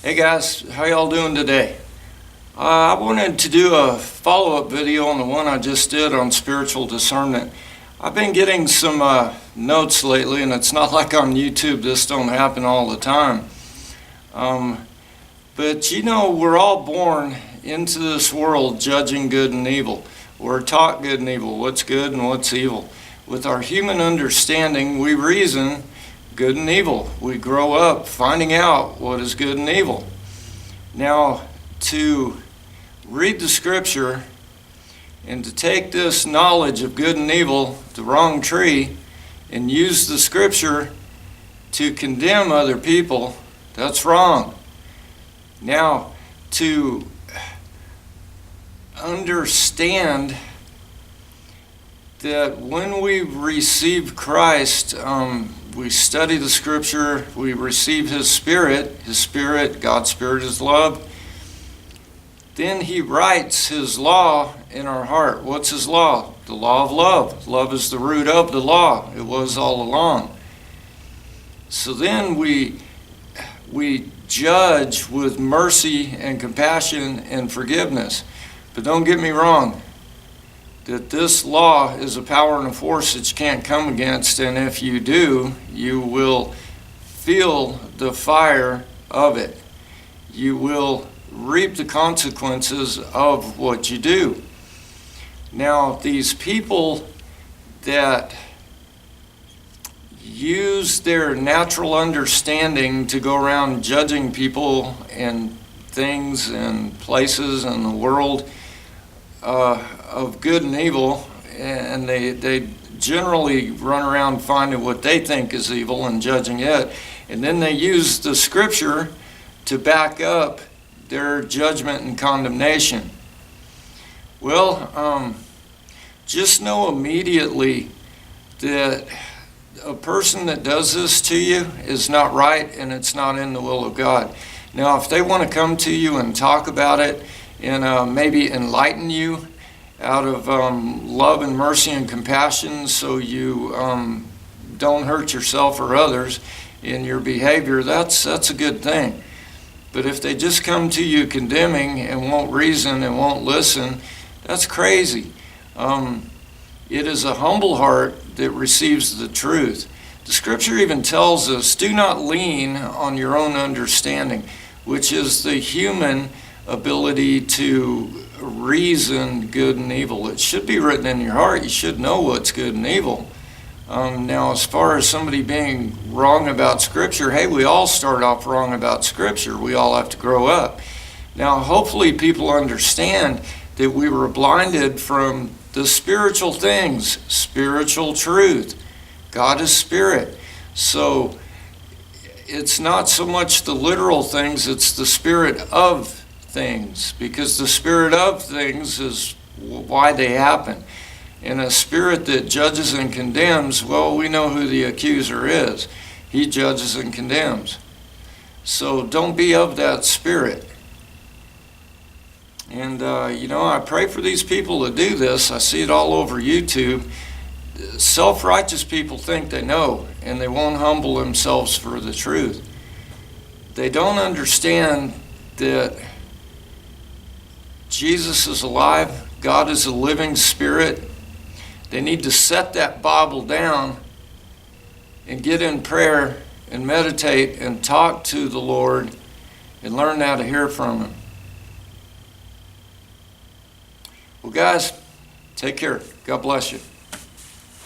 Hey guys, how y'all doing today? I wanted to do a follow-up video on the one I just did on spiritual discernment. I've been getting some notes lately, and it's not like on YouTube this don't happen all the time. But you know, we're all born into this world judging good and evil. We're taught good and evil, what's good and what's evil. With our human understanding, we reason good and evil. We grow up finding out what is good and evil. Now, to read the scripture and to take this knowledge of good and evil, the wrong tree, and use the scripture to condemn other people, that's wrong. Now, to understand that when we receive Christ, we study the scripture, we receive His Spirit, God's Spirit is love. Then He writes His law in our heart. What's His law? The law of love. Love is the root of the law. It was all along. So then we judge with mercy and compassion and forgiveness. But don't get me wrong, that this law is a power and a force that you can't come against, and if you do, you will feel the fire of it. You will reap the consequences of what you do. Now, these people that use their natural understanding to go around judging people and things and places in the world of good and evil, and they generally run around finding what they think is evil and judging it, and then they use the scripture to back up their judgment and condemnation. Well, just know immediately that a person that does this to you is not right, and it's not in the will of God. Now, if they want to come to you and talk about it and maybe enlighten you out of love and mercy and compassion so you don't hurt yourself or others in your behavior, that's a good thing. But if they just come to you condemning and won't reason and won't listen, that's crazy. It is a humble heart that receives the truth. The scripture even tells us, do not lean on your own understanding, which is the human ability to reason good and evil. It should be written in your heart. You should know what's good and evil. Now, as far as somebody being wrong about Scripture, hey, we all start off wrong about Scripture. We all have to grow up. Now, hopefully people understand that we were blinded from the spiritual things, spiritual truth. God is spirit. So it's not so much the literal things, it's the spirit of things, because the spirit of things is why they happen. And a spirit that judges and condemns, well, we know who the accuser is. He judges and condemns. So don't be of that spirit. And, I pray for these people to do this. I see it all over YouTube. Self-righteous people think they know, and they won't humble themselves for the truth. They don't understand that Jesus is alive. God is a living spirit. They need to set that Bible down and get in prayer and meditate and talk to the Lord and learn how to hear from Him. Well, guys, take care. God bless you.